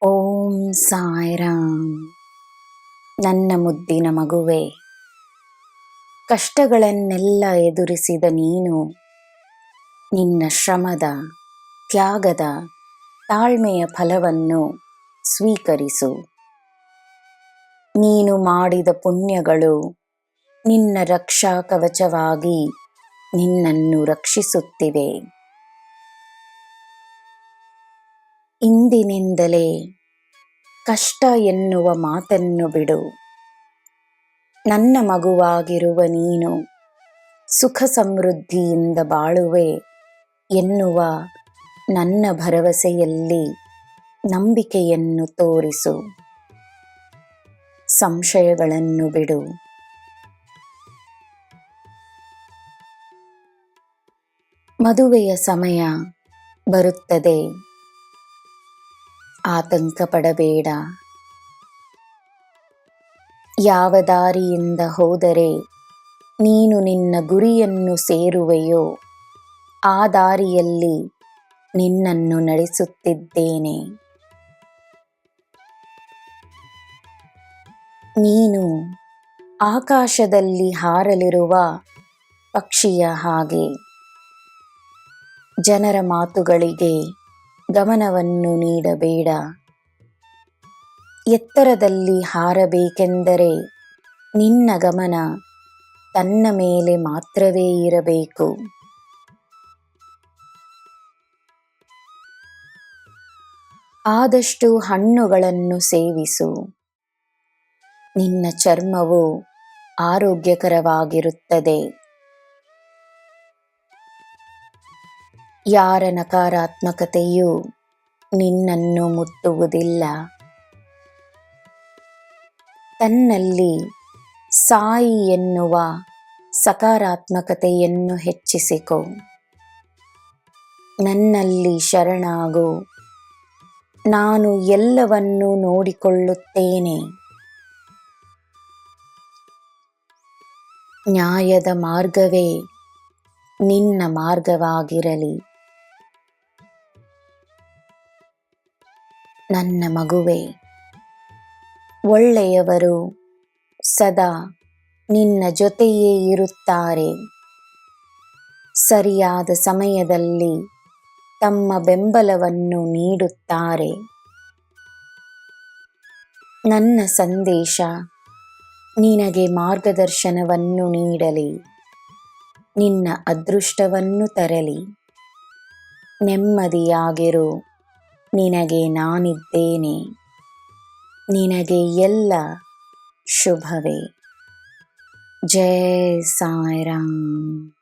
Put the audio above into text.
ಓಂ ಸಾಯಿರಾಮ್. ನನ್ನ ಮುದ್ದಿನ ಮಗುವೆ, ಕಷ್ಟಗಳನ್ನೆಲ್ಲ ಎದುರಿಸಿದ ನೀನು ನಿನ್ನ ಶ್ರಮದ, ತ್ಯಾಗದ, ತಾಳ್ಮೆಯ ಫಲವನ್ನು ಸ್ವೀಕರಿಸು. ನೀನು ಮಾಡಿದ ಪುಣ್ಯಗಳು ನಿನ್ನ ರಕ್ಷಾ ಕವಚವಾಗಿ ನಿನ್ನನ್ನು ರಕ್ಷಿಸುತ್ತಿವೆ. ಇಂದಿನಿಂದಲೇ ಕಷ್ಟ ಎನ್ನುವ ಮಾತನ್ನು ಬಿಡು. ನನ್ನ ಮಗುವಾಗಿರುವ ನೀನು ಸುಖ ಸಮೃದ್ಧಿಯಿಂದ ಬಾಳುವೆ ಎನ್ನುವ ನನ್ನ ಭರವಸೆಯಲ್ಲಿ ನಂಬಿಕೆಯನ್ನು ತೋರಿಸು. ಸಂಶಯಗಳನ್ನು ಬಿಡು. ಮದುವೆಯ ಸಮಯ ಬರುತ್ತದೆ, ಆತಂಕ ಪಡಬೇಡ. ಯಾವ ದಾರಿಯಿಂದ ಹೋದರೆ ನೀನು ನಿನ್ನ ಗುರಿಯನ್ನು ಸೇರುವೆಯೋ ಆ ದಾರಿಯಲ್ಲಿ ನಿನ್ನನ್ನು ನಡೆಸುತ್ತಿದ್ದೇನೆ. ನೀನು ಆಕಾಶದಲ್ಲಿ ಹಾರಲಿರುವ ಪಕ್ಷಿಯ ಹಾಗೆ. ಜನರ ಮಾತುಗಳಿಗೆ ಗಮನವನ್ನು ನೀಡಬೇಡ. ಎತ್ತರದಲ್ಲಿ ಹಾರಬೇಕೆಂದರೆ ನಿನ್ನ ಗಮನ ತನ್ನ ಮೇಲೆ ಮಾತ್ರವೇ ಇರಬೇಕು. ಆದಷ್ಟು ಹಣ್ಣುಗಳನ್ನು ಸೇವಿಸು. ನಿನ್ನ ಚರ್ಮವು ಆರೋಗ್ಯಕರವಾಗಿರುತ್ತದೆ. ಯಾರ ನಕಾರಾತ್ಮಕತೆಯೂ ನಿನ್ನನ್ನು ಮುಟ್ಟುವುದಿಲ್ಲ. ತನ್ನಲ್ಲಿ ಸಾಯಿ ಎನ್ನುವ ಸಕಾರಾತ್ಮಕತೆಯನ್ನು ಹೆಚ್ಚಿಸಿಕೊ. ನನ್ನಲ್ಲಿ ಶರಣಾಗು. ನಾನು ಎಲ್ಲವನ್ನೂ ನೋಡಿಕೊಳ್ಳುತ್ತೇನೆ. ನ್ಯಾಯದ ಮಾರ್ಗವೇ ನಿನ್ನ ಮಾರ್ಗವಾಗಿರಲಿ. ನನ್ನ ಮಗುವೆ, ಒಳ್ಳೆಯವರು ಸದಾ ನಿನ್ನ ಜೊತೆಯೇ ಇರುತ್ತಾರೆ. ಸರಿಯಾದ ಸಮಯದಲ್ಲಿ ತಮ್ಮ ಬೆಂಬಲವನ್ನು ನೀಡುತ್ತಾರೆ. ನನ್ನ ಸಂದೇಶ ನಿನಗೆ ಮಾರ್ಗದರ್ಶನವನ್ನು ನೀಡಲಿ. ನಿನ್ನ ಅದೃಷ್ಟವನ್ನು ತರಲಿ. ನೆಮ್ಮದಿಯಾಗಿರು. ನಿನಗೆ ನಾನಿದ್ದೇನೆ. ನಿನಗೆ ಎಲ್ಲ ಶುಭವೇ. ಜೈ ಸಾಯಿರಾಮ್.